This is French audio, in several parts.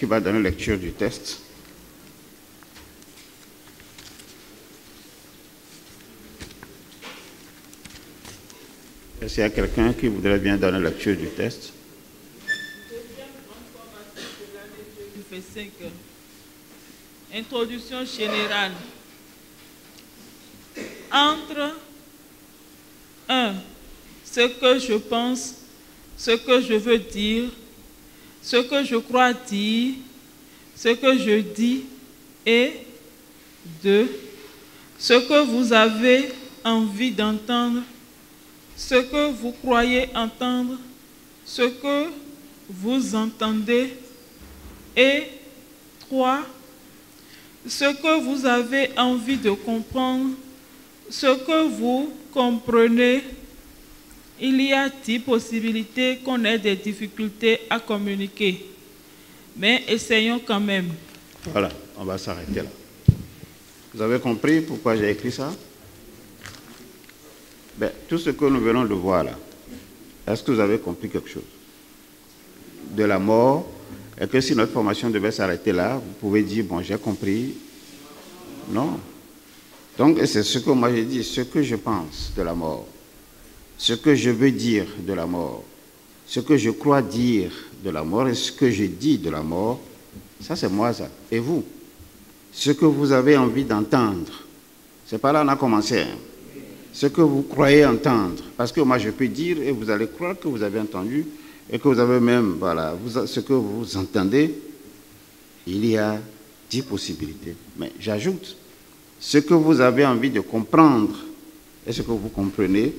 qui va donner lecture du texte? Est-ce qu'il y a quelqu'un qui voudrait bien donner lecture du texte? Introduction générale. Entre 1. Ce que je pense, ce que je veux dire, ce que je crois dire, ce que je dis, et 2. Ce que vous avez envie d'entendre, ce que vous croyez entendre, ce que vous entendez, et 3. Ce que vous avez envie de comprendre, ce que vous comprenez. Il y a 10 possibilités qu'on ait des difficultés à communiquer, mais essayons quand même. Voilà, on va s'arrêter là. Vous avez compris pourquoi j'ai écrit ça? Ben, tout ce que nous venons de voir là, est-ce que vous avez compris quelque chose? De la mort, et que si notre formation devait s'arrêter là, vous pouvez dire, bon, j'ai compris. Non. Donc, c'est ce que moi j'ai dit, ce que je pense de la mort, ce que je veux dire de la mort, ce que je crois dire de la mort et ce que je dis de la mort, ça c'est moi ça. Et vous? Ce que vous avez envie d'entendre, c'est pas là qu'on a commencé. Hein. Ce que vous croyez entendre, parce que moi je peux dire et vous allez croire que vous avez entendu et que vous avez même, voilà, ce que vous entendez, il y a 10 possibilités. Mais j'ajoute, ce que vous avez envie de comprendre et ce que vous comprenez,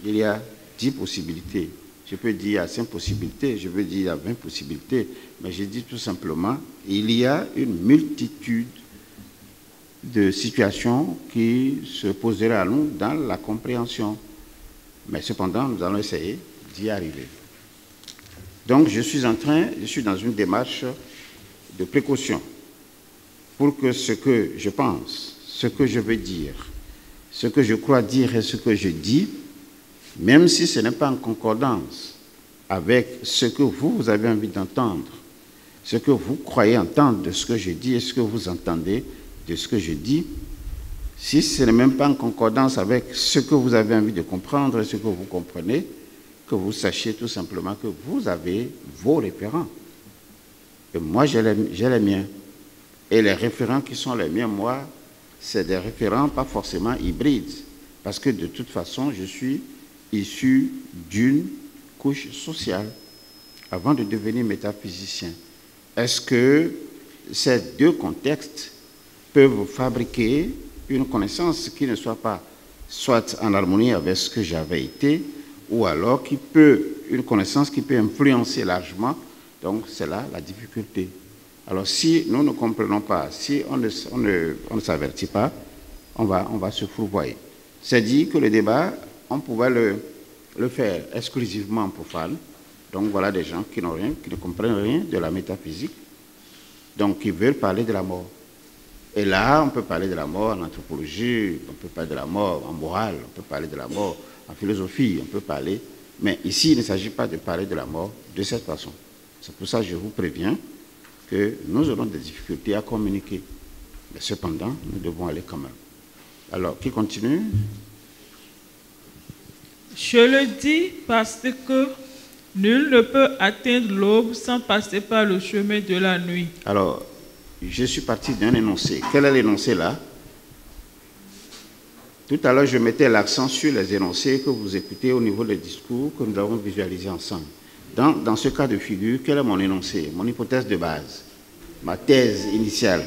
il y a 10 possibilités. Je peux dire il y a 5 possibilités, je veux dire il y a 20 possibilités, mais je dis tout simplement, il y a une multitude de situations qui se poseraient à nous dans la compréhension. Mais cependant, nous allons essayer d'y arriver. Donc, je suis dans une démarche de précaution pour que ce que je pense, ce que je veux dire, ce que je crois dire et ce que je dis, même si ce n'est pas en concordance avec ce que vous avez envie d'entendre, ce que vous croyez entendre de ce que je dis et ce que vous entendez de ce que je dis, si ce n'est même pas en concordance avec ce que vous avez envie de comprendre et ce que vous comprenez, que vous sachiez tout simplement que vous avez vos référents. Et moi, j'ai les miens. Et les référents qui sont les miens, moi, c'est des référents pas forcément hybrides. Parce que de toute façon, je suis issu d'une couche sociale avant de devenir métaphysicien. Est-ce que ces deux contextes peuvent fabriquer une connaissance qui ne soit pas soit en harmonie avec ce que j'avais été, ou alors une connaissance qui peut influencer largement? Donc c'est là la difficulté. Alors si nous ne comprenons pas, si on ne s'avertit pas, on va se fourvoyer. C'est dit que le débat, on pouvait le faire exclusivement en profane. Donc voilà des gens qui ne comprennent rien de la métaphysique, donc qui veulent parler de la mort. Et là, on peut parler de la mort en anthropologie, on peut parler de la mort en morale, on peut parler de la mort en philosophie, on peut parler... Mais ici, il ne s'agit pas de parler de la mort de cette façon. C'est pour ça que je vous préviens que nous aurons des difficultés à communiquer. Mais cependant, nous devons aller quand même. Alors, qui continue? Je le dis parce que nul ne peut atteindre l'aube sans passer par le chemin de la nuit. Alors, je suis parti d'un énoncé. Quel est l'énoncé là? Tout à l'heure, je mettais l'accent sur les énoncés que vous écoutez au niveau des discours que nous avons visualisés ensemble. Dans ce cas de figure, quel est mon énoncé? Mon hypothèse de base, ma thèse initiale.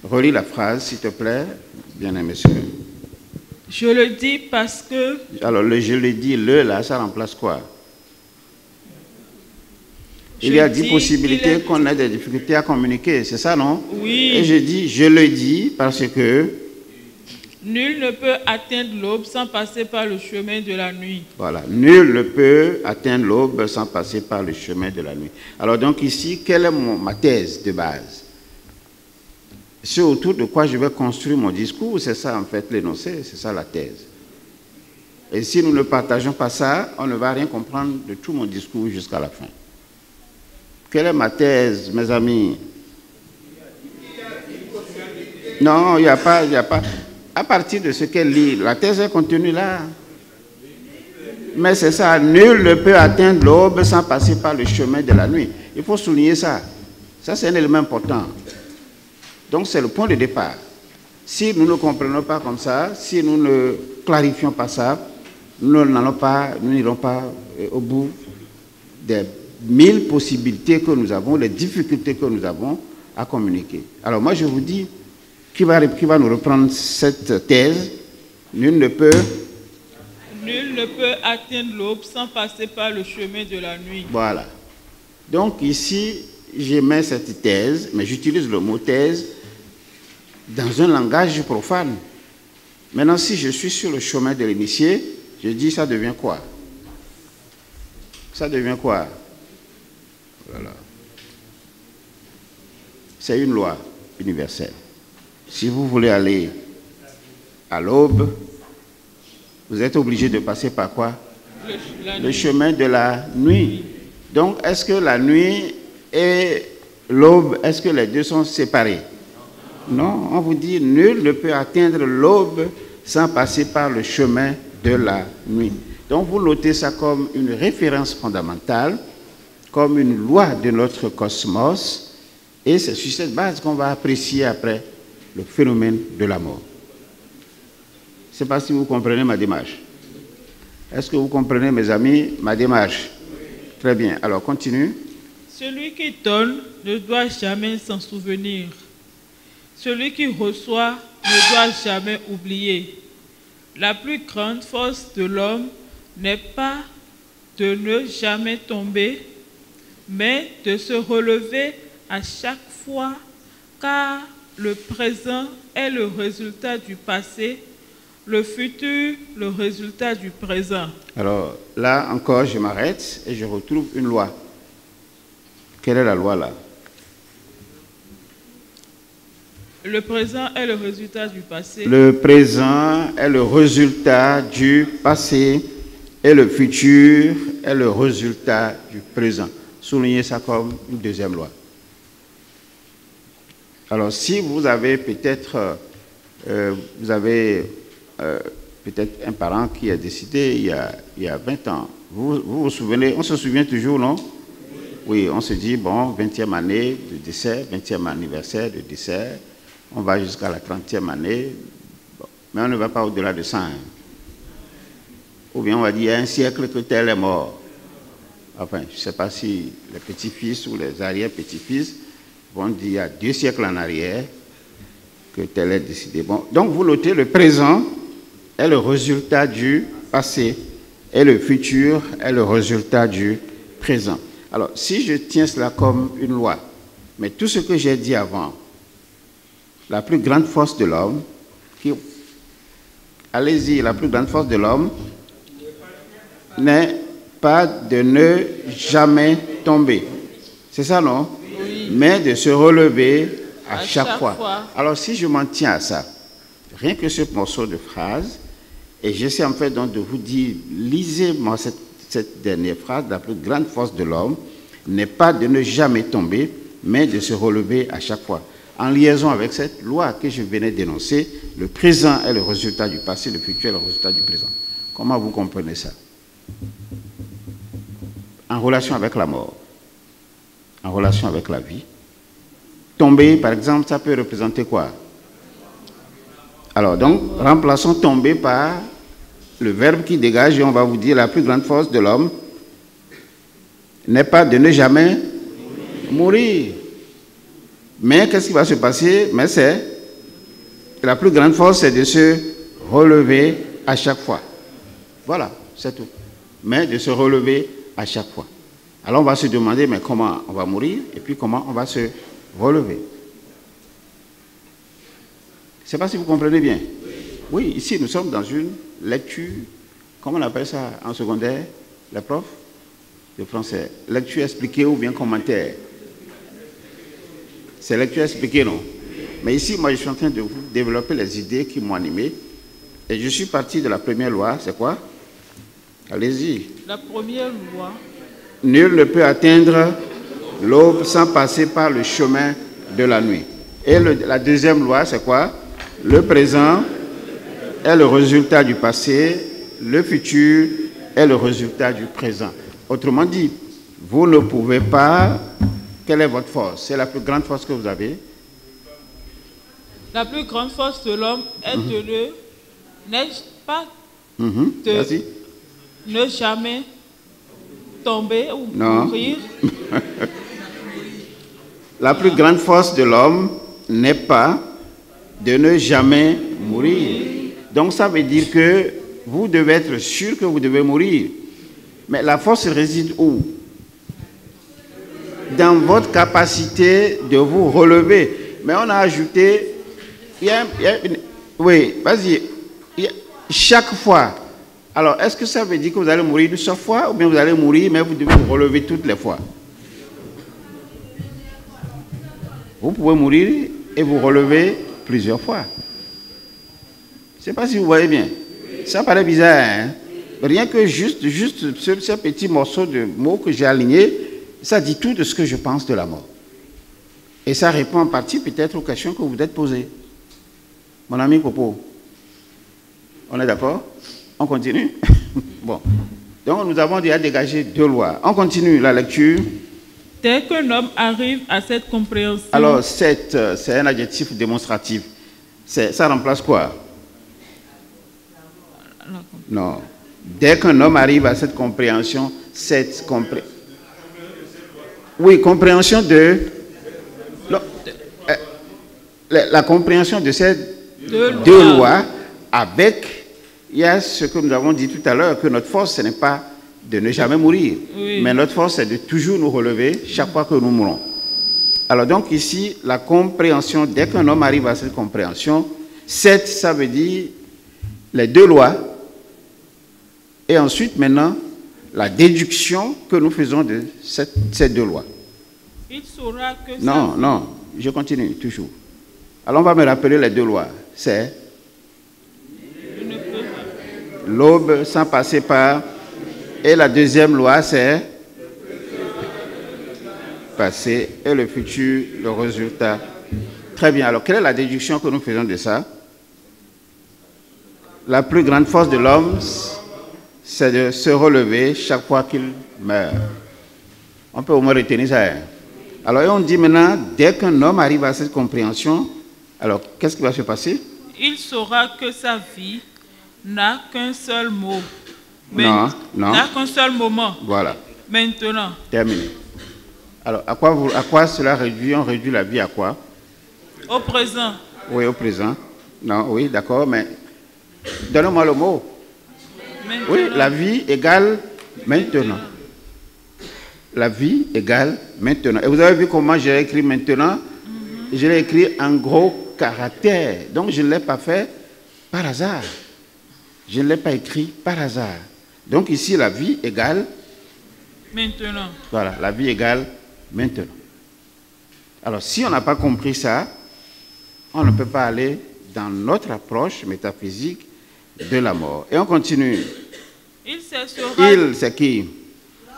Relis la phrase, s'il te plaît, bien-aimé monsieur. Je le dis parce que... Alors, je le dis, là, ça remplace quoi? Il y a 10 possibilités qu'on a des difficultés à communiquer, c'est ça, non? Oui. Et je le dis parce que... Nul ne peut atteindre l'aube sans passer par le chemin de la nuit. Voilà, nul ne peut atteindre l'aube sans passer par le chemin de la nuit. Alors donc ici, quelle est ma thèse de base? C'est autour de quoi je vais construire mon discours, c'est ça en fait l'énoncé, c'est ça la thèse. Et si nous ne partageons pas ça, on ne va rien comprendre de tout mon discours jusqu'à la fin. Quelle est ma thèse, mes amis? Non, il n'y a pas. À partir de ce qu'elle lit, la thèse est contenue là. Mais c'est ça, nul ne peut atteindre l'aube sans passer par le chemin de la nuit. Il faut souligner ça. Ça, c'est un élément important. Donc, c'est le point de départ. Si nous ne comprenons pas comme ça, si nous ne clarifions pas ça, nous n'irons pas au bout des 1000 possibilités que nous avons, les difficultés que nous avons à communiquer. Alors moi, je vous dis, qui va nous reprendre cette thèse? Nul ne peut atteindre l'aube sans passer par le chemin de la nuit. Voilà. Donc ici, j'émets cette thèse, mais j'utilise le mot thèse dans un langage profane. Maintenant, si je suis sur le chemin de l'initié, je dis ça devient quoi? Ça devient quoi? Voilà. C'est une loi universelle. Si vous voulez aller à l'aube, vous êtes obligé de passer par quoi? Le chemin de la nuit. Donc, est-ce que la nuit et l'aube, est-ce que les deux sont séparés? Non, on vous dit, nul ne peut atteindre l'aube sans passer par le chemin de la nuit. Donc, vous notez ça comme une référence fondamentale, comme une loi de notre cosmos, et c'est sur cette base qu'on va apprécier après le phénomène de la mort. Je ne sais pas si vous comprenez ma démarche. Est-ce que vous comprenez, mes amis, ma démarche? Très bien. Alors, continue. Celui qui donne ne doit jamais s'en souvenir. Celui qui reçoit ne doit jamais oublier. La plus grande force de l'homme n'est pas de ne jamais tomber, mais de se relever à chaque fois, car le présent est le résultat du passé, le futur, le résultat du présent. Alors, là encore, je m'arrête et je retrouve une loi. Quelle est la loi là? Le présent est le résultat du passé. Le présent est le résultat du passé et le futur est le résultat du présent. Soulignez ça comme une deuxième loi. Alors, si vous avez peut-être peut-être un parent qui est décédé il y a 20 ans, vous vous souvenez, on se souvient toujours, non? Oui, on se dit, bon, 20e année de décès, 20e anniversaire de décès, on va jusqu'à la 30e année, bon, mais on ne va pas au-delà de ça. Hein. Ou bien on va dire, il y a un siècle que tel est mort. Enfin, je ne sais pas si les petits-fils ou les arrière-petits-fils vont dire, il y a 2 siècles en arrière que tel est décidé. Bon, donc vous notez, le présent est le résultat du passé et le futur est le résultat du présent. Alors, si je tiens cela comme une loi, mais tout ce que j'ai dit avant, la plus grande force de l'homme, allez-y, la plus grande force de l'homme n'est pas de ne jamais tomber. C'est ça, non? Oui. Mais de se relever à chaque fois. Alors, si je m'en tiens à ça, rien que ce morceau de phrase, et j'essaie en fait donc de vous dire, lisez-moi cette dernière phrase, la plus grande force de l'homme n'est pas de ne jamais tomber, mais de se relever à chaque fois. En liaison avec cette loi que je venais d'énoncer, le présent est le résultat du passé, le futur est le résultat du présent. Comment vous comprenez ça? En relation avec la mort, en relation avec la vie. Tomber, par exemple, ça peut représenter quoi? Alors, donc, remplaçons tomber par le verbe qui dégage et on va vous dire la plus grande force de l'homme n'est pas de ne jamais mourir. Mais qu'est-ce qui va se passer? Mais c'est la plus grande force, c'est de se relever à chaque fois. Voilà, c'est tout. Mais de se relever à chaque fois. Alors on va se demander, mais comment on va mourir et puis comment on va se relever. Je ne sais pas si vous comprenez bien. Oui, ici nous sommes dans une lecture, comment on appelle ça en secondaire, les profs de français? Lecture expliquée ou bien commentaire? C'est lecture expliquée, non? Mais ici, moi, je suis en train de vous développer les idées qui m'ont animé. Et je suis parti de la première loi, c'est quoi? Allez-y. La première loi. Nul ne peut atteindre l'aube sans passer par le chemin de la nuit. Et la deuxième loi, c'est quoi? Le présent est le résultat du passé, le futur est le résultat du présent. Autrement dit, vous ne pouvez pas... Quelle est votre force? C'est la plus grande force que vous avez? La plus grande force de l'homme est de n'est-ce pas Vas-y. ne jamais tomber ou Non. mourir. La plus grande force de l'homme n'est pas de ne jamais mourir. Donc ça veut dire que vous devez être sûr que vous devez mourir. Mais la force réside où? Dans votre capacité de vous relever. Mais on a ajouté, oui, vas-y, chaque fois. Alors, est-ce que ça veut dire que vous allez mourir une seule fois ou bien vous allez mourir, mais vous devez vous relever toutes les fois? Vous pouvez mourir et vous relever plusieurs fois. Je ne sais pas si vous voyez bien. Ça paraît bizarre, hein? Rien que juste ce petit morceau de mots que j'ai aligné, ça dit tout de ce que je pense de la mort. Et ça répond en partie peut-être aux questions que vous vous êtes posées. Mon ami Popo, on est d'accord? On continue? Bon. Donc nous avons déjà dégagé 2 lois. On continue la lecture. Dès qu'un homme arrive à cette compréhension... Alors, c'est un adjectif démonstratif. Ça remplace quoi? Non. Dès qu'un homme arrive à cette compréhension, oui, compréhension de... La compréhension de ces 2 lois avec... Il y a ce que nous avons dit tout à l'heure, que notre force, ce n'est pas de ne jamais mourir. Oui. Mais notre force, c'est de toujours nous relever chaque fois que nous mourons. Alors donc ici, la compréhension, dès qu'un homme arrive à cette compréhension, 7, ça veut dire les 2 lois. Et ensuite, maintenant, la déduction que nous faisons de ces 2 lois. Il saura que non, je continue toujours. Alors on va me rappeler les 2 lois. C'est l'aube sans passer par... Et la deuxième loi, c'est passé et le futur, le résultat. Très bien. Alors, quelle est la déduction que nous faisons de ça? La plus grande force de l'homme, c'est de se relever chaque fois qu'il meurt. On peut au moins retenir ça. Alors, et on dit maintenant, dès qu'un homme arrive à cette compréhension, alors, qu'est-ce qui va se passer? Il saura que sa vie n'a qu'un seul mot. Non. N'a qu'un seul moment. Voilà. Maintenant. Terminé. Alors, à quoi cela réduit? On réduit la vie à quoi? Au présent. Oui, au présent. Non, oui, d'accord, mais donnez-moi le mot. Maintenant. Oui, la vie égale maintenant. La vie égale maintenant. Et vous avez vu comment j'ai écrit maintenant? Je l'ai écrit en gros caractères. Donc, je ne l'ai pas fait par hasard. Je ne l'ai pas écrit par hasard. Donc ici, la vie égale... Maintenant. Voilà, la vie égale maintenant. Alors, si on n'a pas compris ça, on ne peut pas aller dans notre approche métaphysique de la mort. Et on continue. Il cessera... Il, c'est qui?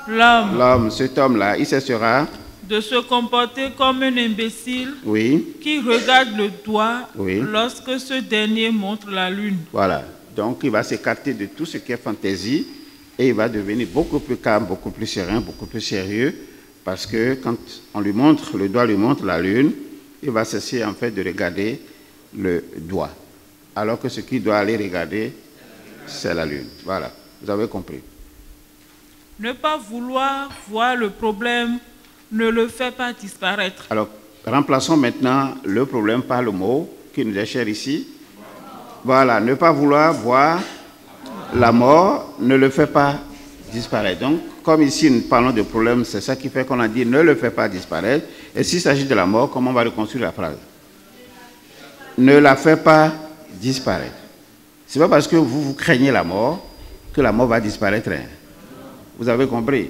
L'homme. L'homme, cet homme-là, il cessera... de se comporter comme un imbécile, oui, qui regarde le doigt, oui, lorsque ce dernier montre la lune. Voilà. Donc, il va s'écarter de tout ce qui est fantaisie et il va devenir beaucoup plus calme, beaucoup plus serein, beaucoup plus sérieux parce que quand on lui montre, le doigt lui montre la lune, il va cesser en fait de regarder le doigt. Alors que ce qu'il doit aller regarder, c'est la lune. Voilà. Vous avez compris. Ne pas vouloir voir le problème ne le fait pas disparaître. Alors, remplaçons maintenant le problème par le mot qui nous est cher ici. Voilà, ne pas vouloir voir la mort ne le fait pas disparaître. Donc, comme ici nous parlons de problème, c'est ça qui fait qu'on a dit ne le fait pas disparaître. Et s'il s'agit de la mort, comment on va reconstruire la phrase? Ne la fait pas disparaître. Ce n'est pas parce que vous craignez la mort que la mort va disparaître. Hein. Vous avez compris?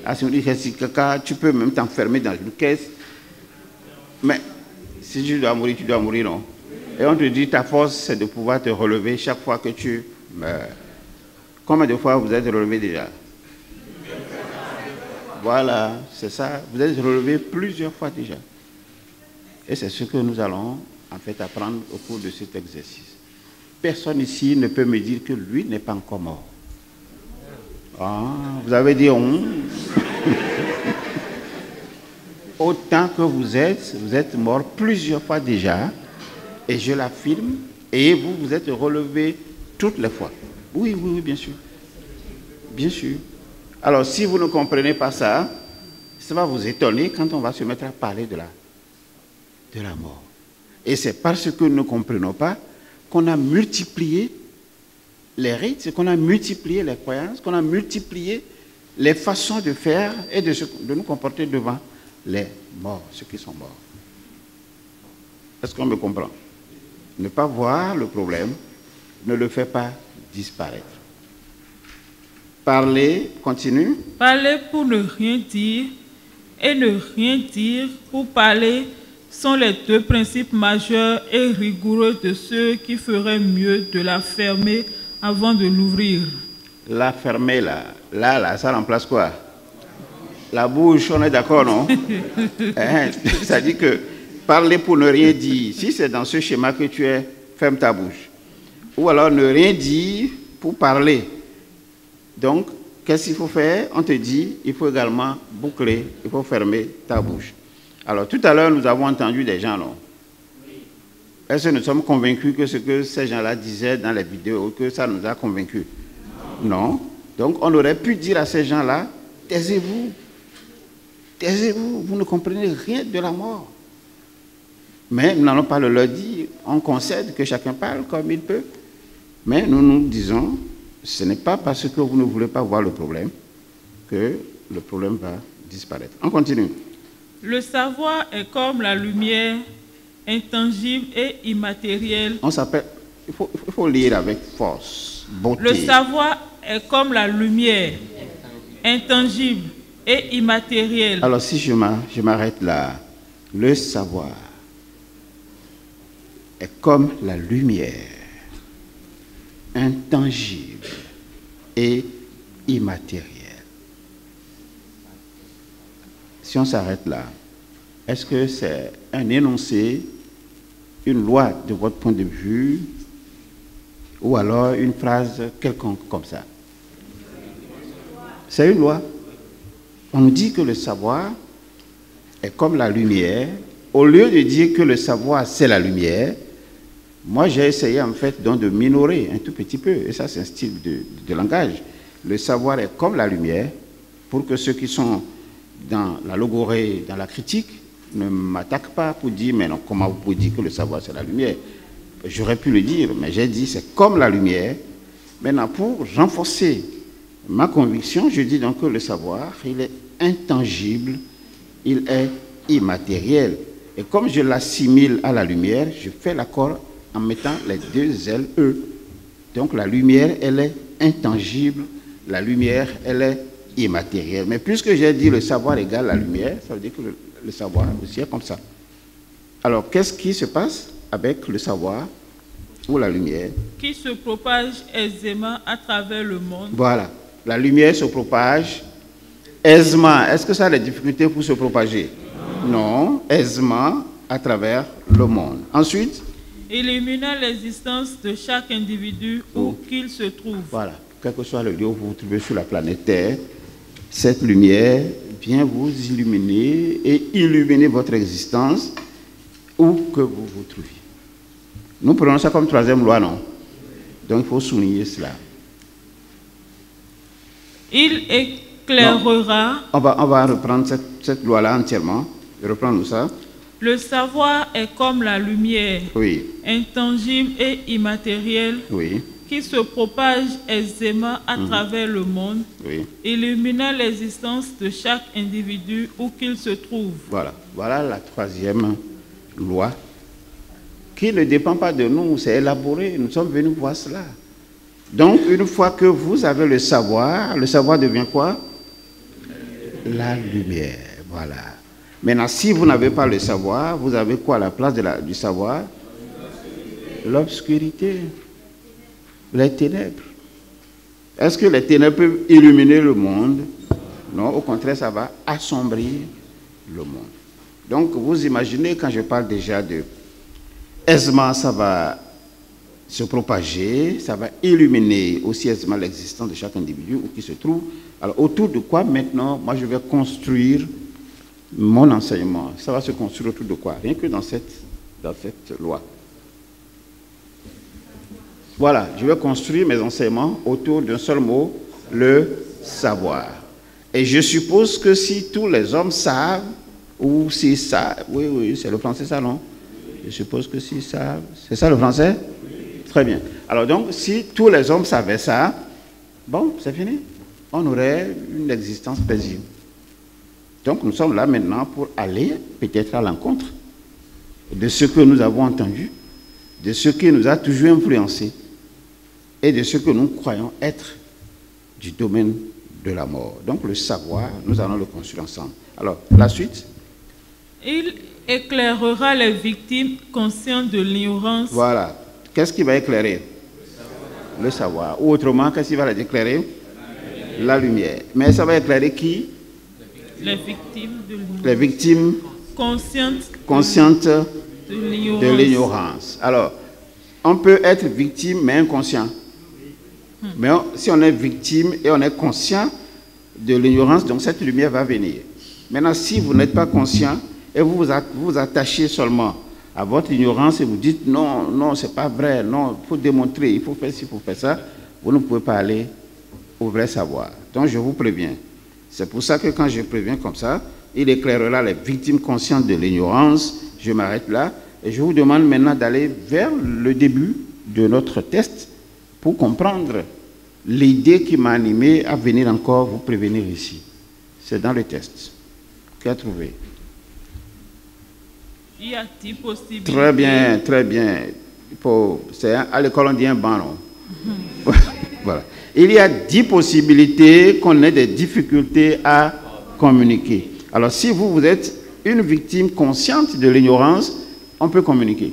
Ah, si on dit que tu peux même t'enfermer dans une caisse, mais si tu dois mourir, non? Et on te dit, ta force, c'est de pouvoir te relever chaque fois que tu meurs. Combien de fois vous êtes relevé déjà? Voilà, c'est ça. Vous êtes relevé plusieurs fois déjà. Et c'est ce que nous allons en fait apprendre au cours de cet exercice. Personne ici ne peut me dire que lui n'est pas encore mort. Ah, vous avez dit on. Autant que vous êtes mort plusieurs fois déjà, et je l'affirme, et vous vous êtes relevé toutes les fois. Oui, oui, oui, bien sûr. Bien sûr. Alors, si vous ne comprenez pas ça, ça va vous étonner quand on va se mettre à parler de la mort. Et c'est parce que nous ne comprenons pas qu'on a multiplié les rites, qu'on a multiplié les croyances, qu'on a multiplié les façons de faire et de nous comporter devant les morts, ceux qui sont morts. Est-ce qu'on me comprend? Ne pas voir le problème ne le fait pas disparaître. Parler, continue. Parler pour ne rien dire et ne rien dire pour parler sont les deux principes majeurs et rigoureux de ceux qui feraient mieux de la fermer avant de l'ouvrir. La fermer là, ça remplace quoi? La bouche, on est d'accord, non? Ça dit que parler pour ne rien dire, si c'est dans ce schéma que tu es, ferme ta bouche. Ou alors ne rien dire pour parler. Donc, qu'est-ce qu'il faut faire? On te dit, il faut également boucler, il faut fermer ta bouche. Alors, tout à l'heure, nous avons entendu des gens, non? Est-ce que nous sommes convaincus que ce que ces gens-là disaient dans les vidéos, que ça nous a convaincus? Non. Donc, on aurait pu dire à ces gens-là, taisez-vous. Taisez-vous, vous ne comprenez rien de la mort. Mais nous n'allons pas le leur dire, on concède que chacun parle comme il peut. Mais nous nous disons, ce n'est pas parce que vous ne voulez pas voir le problème que le problème va disparaître. On continue. Le savoir est comme la lumière, intangible et immatérielle. On s'appelle, il faut lire avec force, beauté. Le savoir est comme la lumière, intangible et immatérielle. Alors si je m'arrête là, le savoir est comme la lumière, intangible et immatériel. Si on s'arrête là, est-ce que c'est un énoncé, une loi de votre point de vue, ou alors une phrase quelconque comme ça? C'est une loi. On nous dit que le savoir est comme la lumière. Au lieu de dire que le savoir c'est la lumière, moi j'ai essayé en fait donc de minorer un tout petit peu, et ça c'est un style de langage. Le savoir est comme la lumière, pour que ceux qui sont dans la logorée, dans la critique, ne m'attaquent pas pour dire, mais non, comment vous pouvez dire que le savoir c'est la lumière? J'aurais pu le dire, mais j'ai dit c'est comme la lumière. Maintenant, pour renforcer ma conviction, je dis donc que le savoir, il est intangible, il est immatériel. Et comme je l'assimile à la lumière, je fais l'accord en mettant les deux L-E. Donc la lumière, elle est intangible, la lumière, elle est immatérielle. Mais puisque j'ai dit le savoir égale la lumière, ça veut dire que le savoir aussi est comme ça. Alors, qu'est-ce qui se passe avec le savoir ou la lumière? Qui se propage aisément à travers le monde. Voilà. La lumière se propage aisément. Est-ce que ça a des difficultés pour se propager? Non. Aisément à travers le monde. Ensuite, illuminant l'existence de chaque individu où qu'il se trouve. Voilà. Quel que soit le lieu où vous vous trouvez sur la planète Terre, cette lumière vient vous illuminer et illuminer votre existence où que vous vous trouviez. Nous prenons ça comme troisième loi, non? Donc il faut souligner cela. Il éclairera... On va reprendre cette loi-là entièrement. Reprendre ça. Le savoir est comme la lumière, oui, intangible et immatérielle, oui, qui se propage aisément à travers le monde, oui, illuminant l'existence de chaque individu où qu'il se trouve. Voilà. Voilà la troisième loi, qui ne dépend pas de nous, c'est élaboré, nous sommes venus voir cela. Donc, une fois que vous avez le savoir devient quoi? La lumière, voilà. Maintenant, si vous n'avez pas le savoir, vous avez quoi à la place du savoir? L'obscurité, les ténèbres. Est-ce que les ténèbres peuvent illuminer le monde? Non, au contraire, ça va assombrir le monde. Donc, vous imaginez, quand je parle déjà de aisément, ça va se propager, ça va illuminer aussi aisément l'existence de chaque individu où qui se trouve. Alors, autour de quoi maintenant, moi, je vais construire mon enseignement? Ça va se construire autour de quoi? Rien que dans cette loi. Voilà, je vais construire mes enseignements autour d'un seul mot, le savoir. Et je suppose que si tous les hommes savent, ou si ça, oui, c'est le français ça, non? Je suppose que si savent, c'est ça le français? Très bien. Alors donc, si tous les hommes savaient ça, bon, c'est fini. On aurait une existence paisible. Donc nous sommes là maintenant pour aller peut-être à l'encontre de ce que nous avons entendu, de ce qui nous a toujours influencés et de ce que nous croyons être du domaine de la mort. Donc le savoir, nous allons le construire ensemble. Alors, la suite. Il éclairera les victimes conscientes de l'ignorance. Voilà. Qu'est-ce qui va éclairer? Le savoir. Ou autrement, qu'est-ce qui va éclairer? La lumière. Mais ça va éclairer qui? Les victimes de l'ignorance. Les victimes conscientes de l'ignorance. Alors, on peut être victime mais inconscient. Mais si on est victime et on est conscient de l'ignorance, donc cette lumière va venir. Maintenant, si vous n'êtes pas conscient et vous vous attachez seulement à votre ignorance et vous dites non, non, c'est pas vrai, non, il faut démontrer, il faut faire ci, il faut faire ça, vous ne pouvez pas aller au vrai savoir. Donc je vous préviens. C'est pour ça que quand je préviens comme ça, il éclairera les victimes conscientes de l'ignorance. Je m'arrête là et je vous demande maintenant d'aller vers le début de notre test pour comprendre l'idée qui m'a animé à venir encore vous prévenir ici. C'est dans le test. Qu'as-tu trouvé? Il y a 10 possibilités. Très bien, très bien. À l'école, on dit un banc, non? Voilà. Il y a 10 possibilités qu'on ait des difficultés à communiquer. Alors, si vous êtes une victime consciente de l'ignorance, on peut communiquer.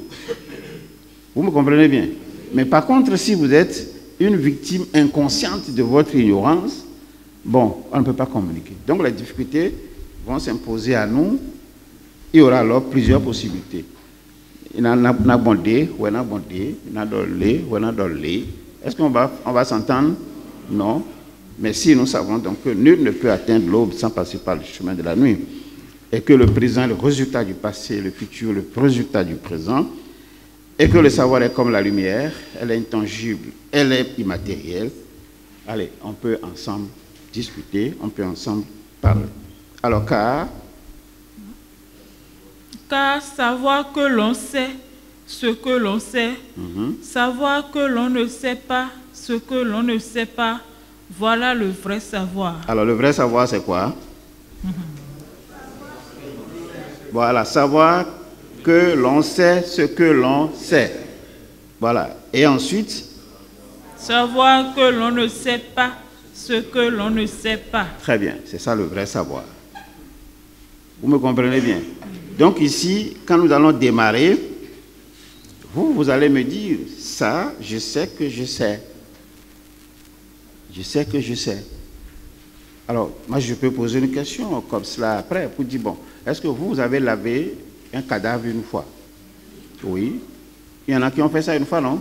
Vous me comprenez bien? Mais par contre, si vous êtes une victime inconsciente de votre ignorance, bon, on ne peut pas communiquer. Donc, les difficultés vont s'imposer à nous. Il y aura alors plusieurs possibilités. Il y en a bondé, ou il y en a bondé, il y en a dolé, ou il y en a dolé. Est-ce qu'on va s'entendre? Non. Mais si nous savons donc que nul ne peut atteindre l'aube sans passer par le chemin de la nuit, et que le présent est le résultat du passé, le futur le résultat du présent, et que le savoir est comme la lumière, elle est intangible, elle est immatérielle, allez, on peut ensemble discuter, on peut ensemble parler. Alors, car savoir que l'on sait ce que l'on sait, savoir que l'on ne sait pas ce que l'on ne sait pas, voilà le vrai savoir. Alors, le vrai savoir, c'est quoi? Voilà, savoir que l'on sait ce que l'on sait. Voilà. Et ensuite? Savoir que l'on ne sait pas ce que l'on ne sait pas. Très bien, c'est ça le vrai savoir. Vous me comprenez bien? Donc ici, quand nous allons démarrer, vous allez me dire, ça, je sais que je sais. Je sais que je sais. Alors, moi, je peux poser une question comme cela après, pour dire, bon, est-ce que vous avez lavé un cadavre une fois? Oui. Il y en a qui ont fait ça une fois, non?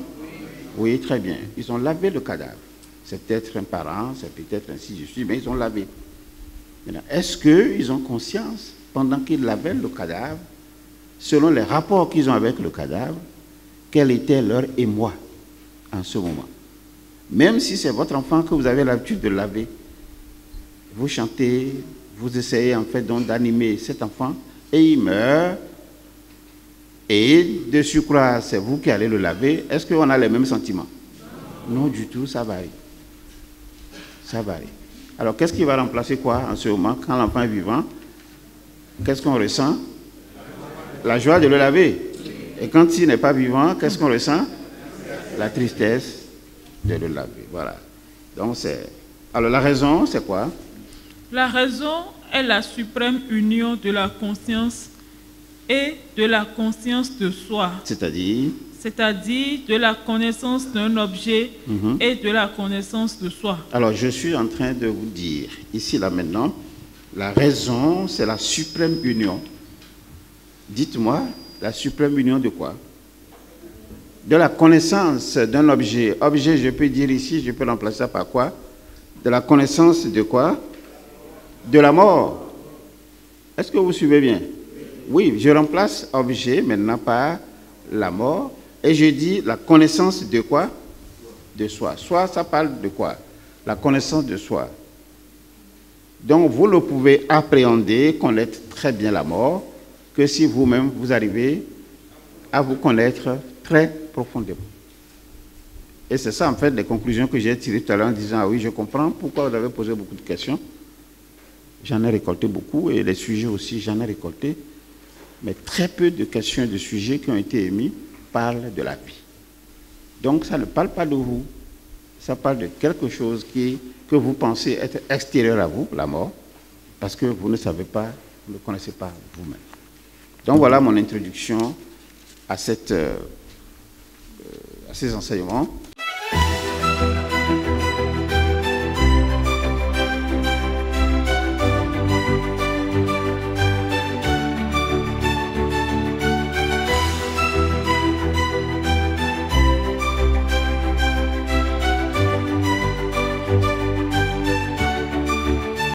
Oui, très bien. Ils ont lavé le cadavre. C'est peut-être un parent, c'est peut-être ainsi de suite, mais ils ont lavé. Maintenant, est-ce qu'ils ont conscience, pendant qu'ils lavaient le cadavre, selon les rapports qu'ils ont avec le cadavre, quel était leur émoi en ce moment? Même si c'est votre enfant que vous avez l'habitude de laver, vous chantez, vous essayez en fait donc d'animer cet enfant, et il meurt, et de surcroît, c'est vous qui allez le laver, est-ce qu'on a les mêmes sentiments? Non du tout, ça varie. Ça varie. Alors, qu'est-ce qui va remplacer quoi en ce moment, quand l'enfant est vivant? Qu'est-ce qu'on ressent? La joie de le laver. Et quand il n'est pas vivant, qu'est-ce qu'on ressent? La tristesse de le laver. Voilà. Donc, c'est... Alors, la raison, c'est quoi? La raison est la suprême union de la conscience et de la conscience de soi. C'est-à-dire de la connaissance d'un objet et de la connaissance de soi. Alors, je suis en train de vous dire, ici, là, maintenant, La raison, c'est la suprême union. Dites-moi, la suprême union de quoi? De la connaissance d'un objet. Objet, je peux dire ici, je peux remplacer ça par quoi? De la connaissance de quoi? De la mort. Est-ce que vous suivez bien? Oui, je remplace objet maintenant par la mort et je dis la connaissance de quoi? De soi. Soi, ça parle de quoi? La connaissance de soi. Donc, vous ne pouvez appréhender, connaître très bien la mort que si vous-même, vous arrivez à vous connaître très profondément. Et c'est ça, en fait, les conclusions que j'ai tirées tout à l'heure en disant, ah oui, je comprends pourquoi vous avez posé beaucoup de questions. J'en ai récolté beaucoup et les sujets aussi, j'en ai récolté. Mais très peu de questions et de sujets qui ont été émis parlent de la vie. Donc, ça ne parle pas de vous. Ça parle de quelque chose que vous pensez être extérieur à vous, la mort, parce que vous ne savez pas, vous ne connaissez pas vous-même. Donc, voilà mon introduction à ces enseignements.